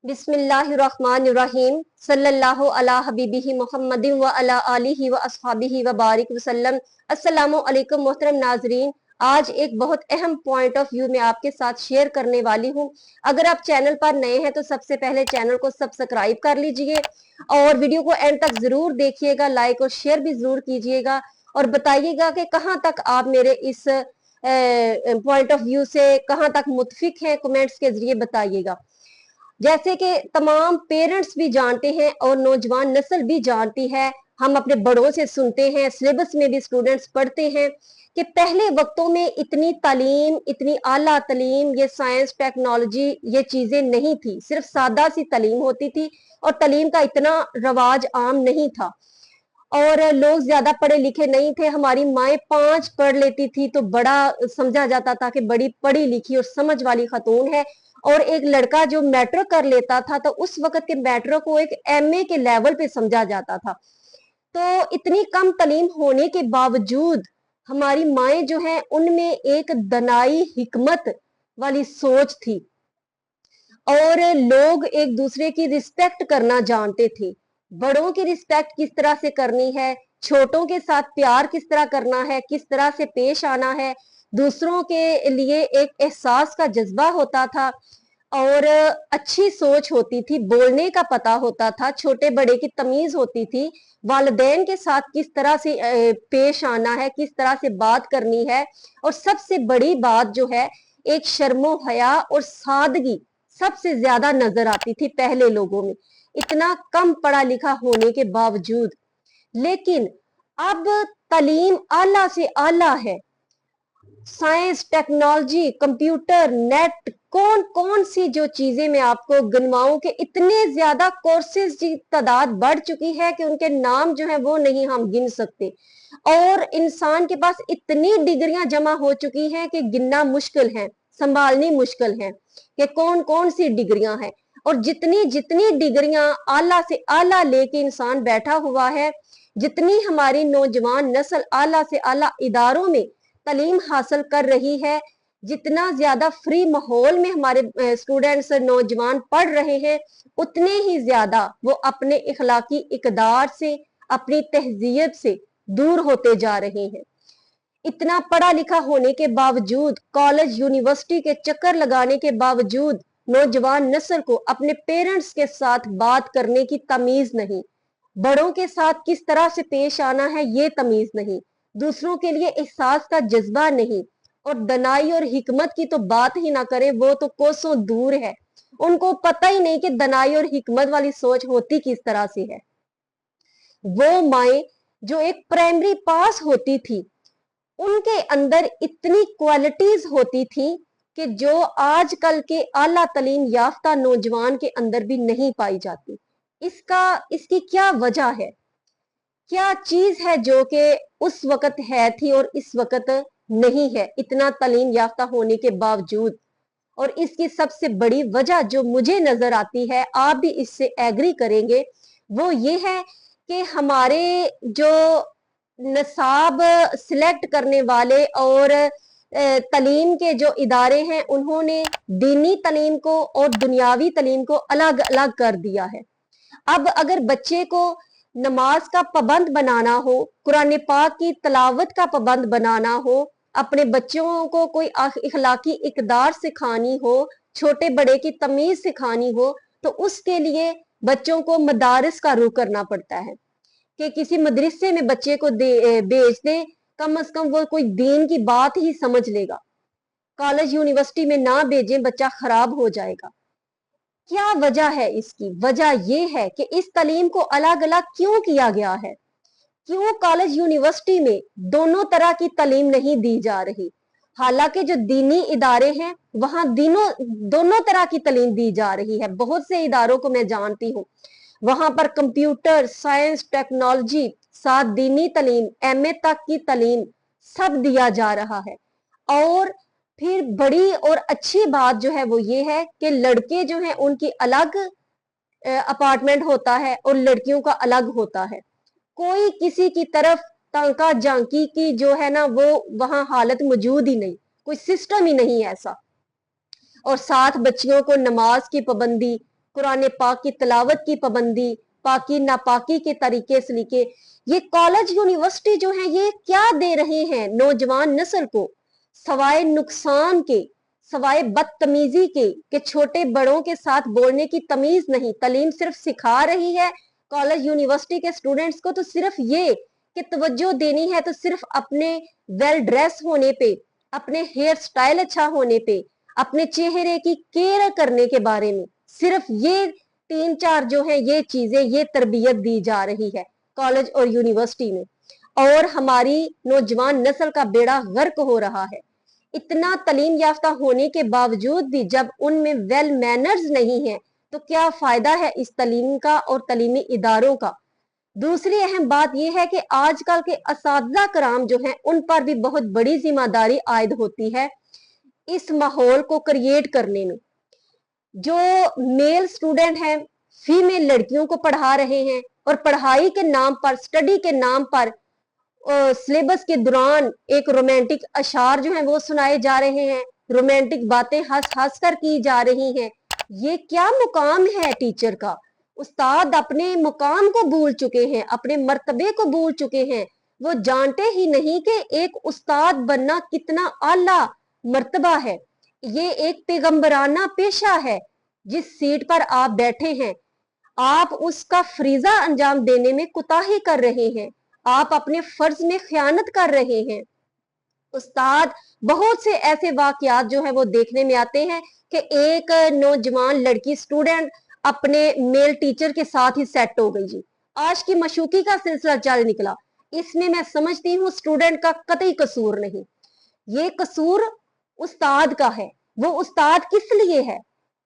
बिस्मिल्लाहिर्रहमानिर्रहीम सल्लल्लाहु अला हबीबिही मुहम्मदिन व अला आलिही व अस्हाबिही व बारिक वसल्लम। अस्सलामु अलैकुम मोहतरम नाजरीन, आज एक बहुत अहम पॉइंट ऑफ व्यू में आपके साथ शेयर करने वाली हूँ। अगर आप चैनल पर नए हैं तो सबसे पहले चैनल को सब्सक्राइब कर लीजिए और वीडियो को एंड तक जरूर देखिएगा, लाइक और शेयर भी जरूर कीजिएगा और बताइएगा कि कहाँ तक आप मेरे इस पॉइंट ऑफ व्यू से कहाँ तक मुतफिक हैं, कमेंट्स के जरिए बताइएगा। जैसे कि तमाम पेरेंट्स भी जानते हैं और नौजवान नस्ल भी जानती है, हम अपने बड़ों से सुनते हैं, सिलेबस में भी स्टूडेंट्स पढ़ते हैं कि पहले वक्तों में इतनी तालीम, इतनी आला तालीम, ये साइंस टेक्नोलॉजी, ये चीजें नहीं थी। सिर्फ सादा सी तालीम होती थी और तालीम का इतना रवाज आम नहीं था और लोग ज्यादा पढ़े लिखे नहीं थे। हमारी माएँ 5 पढ़ लेती थी तो बड़ा समझा जाता था कि बड़ी पढ़ी लिखी और समझ वाली खातून है, और एक लड़का जो मैट्रिक कर लेता था तो उस वक्त के मैट्रिक को एक एमए के लेवल पे समझा जाता था। तो इतनी कम तालीम होने के बावजूद हमारी माएँ जो हैं उनमें एक दनाई हिकमत वाली सोच थी और लोग एक दूसरे की रिस्पेक्ट करना जानते थे। बड़ों की रिस्पेक्ट किस तरह से करनी है, छोटों के साथ प्यार किस तरह करना है, किस तरह से पेश आना है, दूसरों के लिए एक एहसास का जज्बा होता था और अच्छी सोच होती थी, बोलने का पता होता था, छोटे बड़े की तमीज होती थी, वालिदैन के साथ किस तरह से पेश आना है, किस तरह से बात करनी है, और सबसे बड़ी बात जो है एक शर्मो हया और सादगी सबसे ज्यादा नजर आती थी पहले लोगों में, इतना कम पढ़ा लिखा होने के बावजूद। लेकिन अब तालीम आला से आला है, साइंस, टेक्नोलॉजी, कंप्यूटर, नेट, कौन कौन सी जो चीजें मैं आपको गिनवाऊं कि इतने ज्यादा कोर्सेज की तादाद बढ़ चुकी है कि उनके नाम जो है वो नहीं हम गिन सकते, और इंसान के पास इतनी डिग्रियां जमा हो चुकी हैं कि गिनना मुश्किल है, संभालनी मुश्किल है कि कौन कौन सी डिग्रियां हैं। और जितनी जितनी डिग्रियां आला से आला लेके इंसान बैठा हुआ है, जितनी हमारी नौजवान नस्ल आला से आला इदारों में तालीम हासिल कर रही है, जितना ज्यादा फ्री माहौल में हमारे स्टूडेंट्स नौजवान पढ़ रहे हैं, उतने ही ज्यादा वो अपने इखलाकी इकदार से, अपनी तहजीब से दूर होते जा रहे हैं। इतना पढ़ा लिखा होने के बावजूद, कॉलेज यूनिवर्सिटी के चक्कर लगाने के बावजूद नौजवान नस्ल को अपने पेरेंट्स के साथ बात करने की तमीज नहीं, बड़ों के साथ किस तरह से पेश आना है ये तमीज नहीं, दूसरों के लिए एहसास का जज्बा नहीं, और दनाई और हिकमत की तो बात ही ना करें, वो तो कोसों दूर है। उनको पता ही नहीं कि दनाई और हिकमत वाली सोच होती किस तरह से है। वो माए जो एक प्राइमरी पास होती थी, उनके अंदर इतनी क्वालिटीज होती थी कि जो आजकल के आला तालीम याफ्ता नौजवान के अंदर भी नहीं पाई जाती। इसकी क्या वजह है, क्या चीज है जो कि उस वक्त है थी और इस वक्त नहीं है, इतना तालीम याफ्ता होने के बावजूद। और इसकी सबसे बड़ी वजह जो मुझे नजर आती है, आप भी इससे एग्री करेंगे, वो ये है कि हमारे जो नसाब सिलेक्ट करने वाले और तालीम के जो इदारे हैं, उन्होंने दीनी तालीम को और दुनियावी तालीम को अलग अलग कर दिया है। अब अगर बच्चे को नमाज का पाबंद बनाना हो, कुरान पाक की तलावत का पाबंद बनाना हो, अपने बच्चों को कोई इखलाकी इकदार सिखानी हो, छोटे बड़े की तमीज सिखानी हो, तो उसके लिए बच्चों को मदारिस का रुख करना पड़ता है कि किसी मदरसे में बच्चे को भेज दे, कम से कम वो कोई दीन की बात ही समझ लेगा। कॉलेज यूनिवर्सिटी में ना भेजें, बच्चा खराब हो जाएगा। क्या वजह है इसकी? वजह यह है कि इस तालीम को अलग अलग क्यों किया गया है, क्यों कॉलेज यूनिवर्सिटी में दोनों तरह की तालीम नहीं दी जा रही। हालांकि जो दीनी इदारे हैं वहां दोनों तरह की तालीम दी जा रही है। बहुत से इदारों को मैं जानती हूँ, वहां पर कंप्यूटर, साइंस, टेक्नोलॉजी, साथ दीनी तालीम, एमए तक की तालीम सब दिया जा रहा है। और फिर बड़ी और अच्छी बात जो है वो ये है कि लड़के जो हैं उनकी अलग अपार्टमेंट होता है और लड़कियों का अलग होता है। कोई किसी की तरफ तांका झांकी की जो है ना वो वहां हालत मौजूद ही नहीं, कोई सिस्टम ही नहीं ऐसा। और साथ बच्चियों को नमाज की पाबंदी, कुरान पाक की तिलावत की पाबंदी, पाकी नापाकी के तरीके से लिखे। ये कॉलेज यूनिवर्सिटी जो है ये क्या दे रहे हैं नौजवान नस्ल को, सवाए नुकसान के, सवाए बदतमीजी के, कि छोटे बड़ों के साथ बोलने की तमीज नहीं। तालीम सिर्फ सिखा रही है कॉलेज यूनिवर्सिटी के स्टूडेंट्स को तो सिर्फ ये कि तवज्जो देनी है तो सिर्फ अपने वेल ड्रेस होने पे, अपने हेयर स्टाइल अच्छा होने पे, अपने चेहरे की केयर करने के बारे में, सिर्फ ये 3-4 जो है ये चीजें, ये तरबियत दी जा रही है कॉलेज और यूनिवर्सिटी में। और हमारी नौजवान नस्ल का बेड़ा गर्क हो रहा है। इतना तालीम याफ्ता होने के बावजूद भी जब उनमें वेल मैनर्स नहीं है तो क्या फायदा है इस तालीम का और तालीमी इदारों का। दूसरी अहम बात यह है कि आजकल के असातिज़ा कराम जो हैं उन पर भी बहुत बड़ी जिम्मेदारी आयद होती है इस माहौल को क्रिएट करने में। जो मेल स्टूडेंट हैं फीमेल लड़कियों को पढ़ा रहे हैं और पढ़ाई के नाम पर, स्टडी के नाम पर सिलेबस के दौरान एक रोमांटिक अशार जो है वो सुनाए जा रहे हैं, रोमांटिक बातें हंस हंस कर की जा रही हैं। ये क्या मुकाम है टीचर का। उस्ताद अपने मुकाम को भूल चुके हैं, अपने मर्तबे को भूल चुके हैं। वो जानते ही नहीं कि एक उस्ताद बनना कितना आला मर्तबा है। ये एक पैगंबराना पेशा है। जिस सीट पर आप बैठे हैं आप उसका फरीजा अंजाम देने में कोताही कर रहे हैं, आप अपने फर्ज में खयानत कर रहे हैं। उस्ताद बहुत से ऐसे वाकयात जो है वो देखने में आते हैं कि एक नौजवान लड़की स्टूडेंट अपने मेल टीचर के साथ ही सेट हो गई जी। आज की मशूकी का सिलसिला चल निकला। इसमें मैं समझती हूँ स्टूडेंट का कतई कसूर नहीं, ये कसूर उस्ताद का है। वो उस्ताद किस लिए है?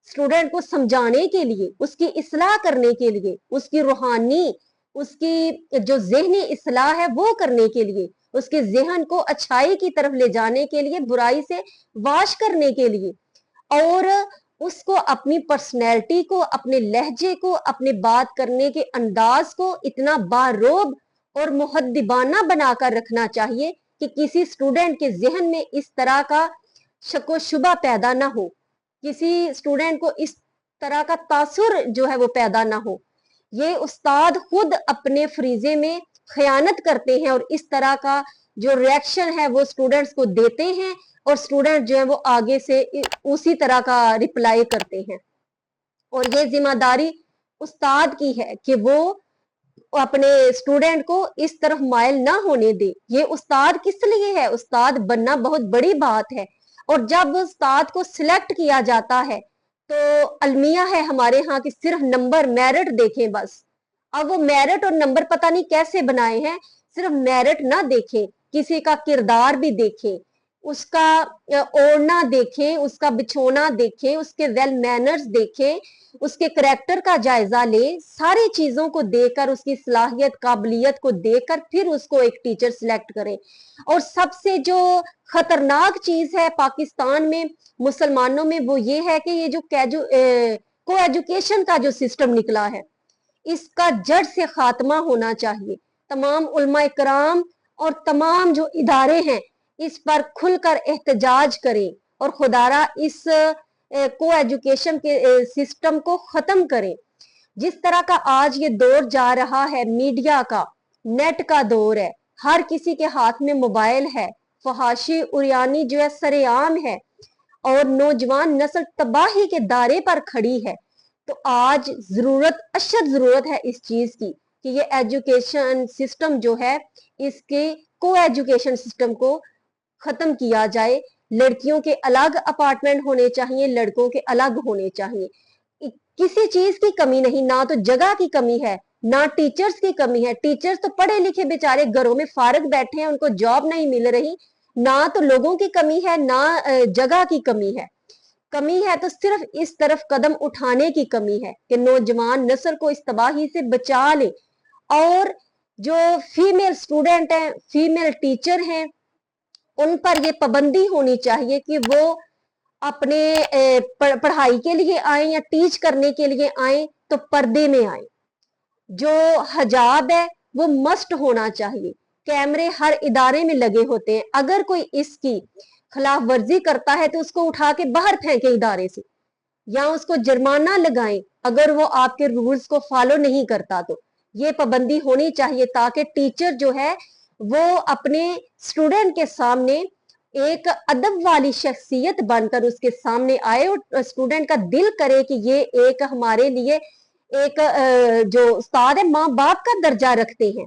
स्टूडेंट को समझाने के लिए, उसकी इस्लाह करने के लिए, उसकी रूहानी, उसकी जो ज़हनी इस्लाह है वो करने के लिए, उसके ज़हन को अच्छाई की तरफ ले जाने के लिए, बुराई से वाश करने के लिए, और उसको अपनी पर्सनैलिटी को, अपने लहजे को, अपने बात करने के अंदाज को इतना बारोब और मुहद्दिबाना बनाकर रखना चाहिए कि किसी स्टूडेंट के जहन में इस तरह का शक व शुबा पैदा ना हो, किसी स्टूडेंट को इस तरह का तासुर जो है वो पैदा ना हो। ये उस्ताद खुद अपने फरीजे में खयानत करते हैं और इस तरह का जो रिएक्शन है वो स्टूडेंट्स को देते हैं और स्टूडेंट जो है वो आगे से उसी तरह का रिप्लाई करते हैं। और ये जिम्मेदारी उस्ताद की है कि वो अपने स्टूडेंट को इस तरफ माइल ना होने दे। ये उस्ताद किस लिए है? उस्ताद बनना बहुत बड़ी बात है। और जब उस्ताद को सिलेक्ट किया जाता है तो अलमिया है हमारे यहाँ की सिर्फ नंबर, मेरिट देखें बस। अब वो मेरिट और नंबर पता नहीं कैसे बनाए हैं, सिर्फ मेरिट ना देखें, किसी का किरदार भी देखें, उसका ओढ़ना देखें, उसका बिछोना देखें, उसके वेल मैनर्स देखें, उसके करैक्टर का जायजा ले, सारी चीजों को देखकर, उसकी सलाहियत काबिलियत को देखकर फिर उसको एक टीचर सिलेक्ट करें। और सबसे जो खतरनाक चीज है पाकिस्तान में मुसलमानों में वो ये है कि ये जो को एजुकेशन का जो सिस्टम निकला है इसका जड़ से खात्मा होना चाहिए। तमाम उलमा इकराम और तमाम जो इदारे हैं इस पर खुलकर एहतजाज करें और खुदारा इस को एजुकेशन के सिस्टम को खत्म करें। जिस तरह का आज ये दौर जा रहा है, मीडिया का, नेट का दौर है, हर किसी के हाथ में मोबाइल है, फहाशी उरियानी जो है सरेआम है और नौजवान नस्ल तबाही के दायरे पर खड़ी है। तो आज जरूरत, अशद जरूरत है इस चीज की कि ये एजुकेशन सिस्टम जो है इसके को एजुकेशन सिस्टम को खत्म किया जाए। लड़कियों के अलग अपार्टमेंट होने चाहिए, लड़कों के अलग होने चाहिए। किसी चीज की कमी नहीं, ना तो जगह की कमी है, ना टीचर्स की कमी है। टीचर्स तो पढ़े लिखे बेचारे घरों में फारग बैठे हैं, उनको जॉब नहीं मिल रही। ना तो लोगों की कमी है, ना जगह की कमी है। कमी है तो सिर्फ इस तरफ कदम उठाने की कमी है कि नौजवान नस्ल को इस तबाही से बचा ले। और जो फीमेल स्टूडेंट हैं, फीमेल टीचर हैं, उन पर ये पाबंदी होनी चाहिए कि वो अपने पढ़ाई के लिए आए या टीच करने के लिए आए तो पर्दे में आए। जो हिजाब है वो मस्ट होना चाहिए। कैमरे हर इदारे में लगे होते हैं, अगर कोई इसकी खिलाफ वर्जी करता है तो उसको उठा के बाहर फेंके इदारे से। या उसको जुर्माना लगाएं अगर वो आपके रूल्स को फॉलो नहीं करता। तो ये पाबंदी होनी चाहिए ताकि टीचर जो है वो अपने स्टूडेंट के सामने एक अदब वाली शख्सियत बनकर उसके सामने आए और स्टूडेंट का दिल करे कि ये एक हमारे लिए एक जो उस्ताद है, माँ बाप का दर्जा रखते हैं।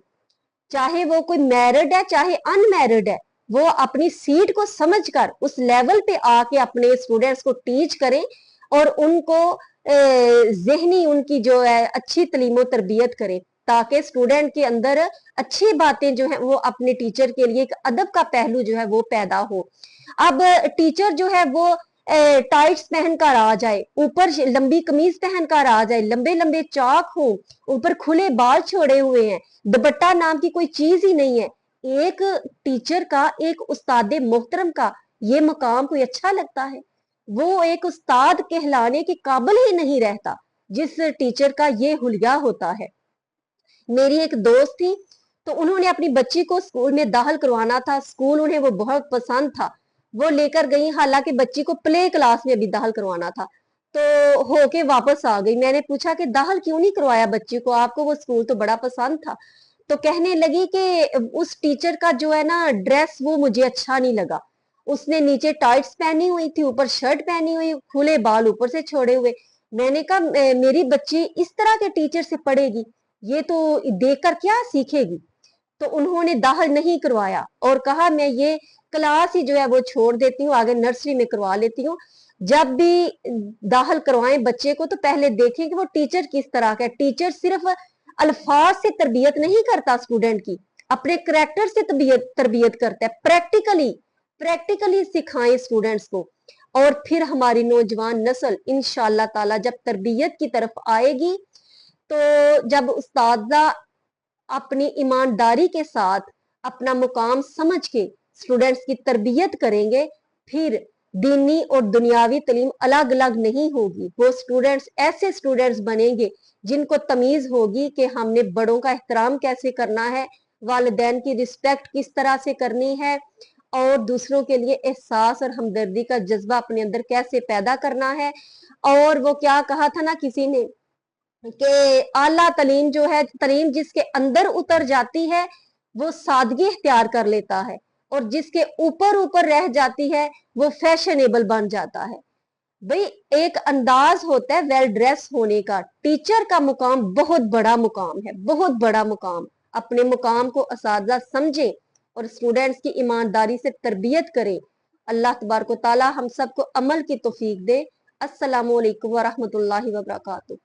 चाहे वो कोई मैरिड है चाहे अनमैरिड है, वो अपनी सीट को समझकर उस लेवल पे आके अपने स्टूडेंट्स को टीच करें और उनको जहनी उनकी जो है अच्छी तलीम तरबियत करें, ताकि स्टूडेंट के अंदर अच्छी बातें जो है वो अपने टीचर के लिए एक अदब का पहलू जो है वो पैदा हो। अब टीचर जो है वो टाइट्स पहनकर आ जाए, ऊपर लंबी कमीज पहनकर आ जाए, लंबे लंबे चाक हो, ऊपर खुले बाल छोड़े हुए हैं, दुपट्टा नाम की कोई चीज ही नहीं है। एक टीचर का, एक उस्ताद मोहतरम का ये मकाम कोई अच्छा लगता है? वो एक उस्ताद कहलाने के काबिल ही नहीं रहता जिस टीचर का ये हुलिया होता है। मेरी एक दोस्त थी, तो उन्होंने अपनी बच्ची को स्कूल में दाखिल करवाना था, स्कूल उन्हें वो बहुत पसंद था, वो लेकर गई, हालांकि बच्ची को प्ले क्लास में भी दाखिल करवाना था। तो होके वापस आ गई। मैंने पूछा कि दाखिल क्यों नहीं करवाया बच्ची को, आपको वो स्कूल तो बड़ा पसंद था। तो कहने लगी कि उस टीचर का जो है ना ड्रेस वो मुझे अच्छा नहीं लगा, उसने नीचे टाइट्स पहनी हुई थी, ऊपर शर्ट पहनी हुई, खुले बाल ऊपर से छोड़े हुए। मैंने कहा मेरी बच्ची इस तरह के टीचर से पढ़ेगी, ये तो देखकर क्या सीखेगी? तो उन्होंने दाखिल नहीं करवाया और कहा मैं ये क्लास ही जो है वो छोड़ देती हूँ, आगे नर्सरी में करवा लेती हूँ। जब भी दाखिल करवाएं बच्चे को तो पहले देखें कि वो टीचर किस तरह का है। टीचर सिर्फ अल्फाज से तरबियत नहीं करता स्टूडेंट की, अपने करेक्टर से तरबियत करता है। प्रैक्टिकली प्रैक्टिकली सिखाएं स्टूडेंट्स को, और फिर हमारी नौजवान नस्ल इंशाअल्लाह ताला जब तरबियत की तरफ आएगी, तो जब उस्तादा अपनी ईमानदारी के साथ अपना मुकाम समझ के स्टूडेंट्स की तरबियत करेंगे, फिर दीनी और दुनियावी तालीम अलग अलग नहीं होगी। वो स्टूडेंट्स ऐसे स्टूडेंट्स बनेंगे जिनको तमीज होगी कि हमने बड़ों का एहतराम कैसे करना है, वालिदैन की रिस्पेक्ट किस तरह से करनी है, और दूसरों के लिए एहसास और हमदर्दी का जज्बा अपने अंदर कैसे पैदा करना है। और वो क्या कहा था ना किसी ने कि आला तालीम जो है, तालीम जिसके अंदर उतर जाती है वो सादगी इख्तियार कर लेता है, और जिसके ऊपर ऊपर रह जाती है वो फैशनेबल बन जाता है। भाई एक अंदाज होता है वेल ड्रेस होने का। टीचर का मुकाम बहुत बड़ा मुकाम है, बहुत बड़ा मुकाम। अपने मुकाम को असातिज़ा समझें और स्टूडेंट्स की ईमानदारी से तरबियत करें। अल्लाह तबारक व तआला हम सबको अमल की तौफीक दे। अस्सलामु अलैकुम व रहमतुल्लाहि व बरकातुहू।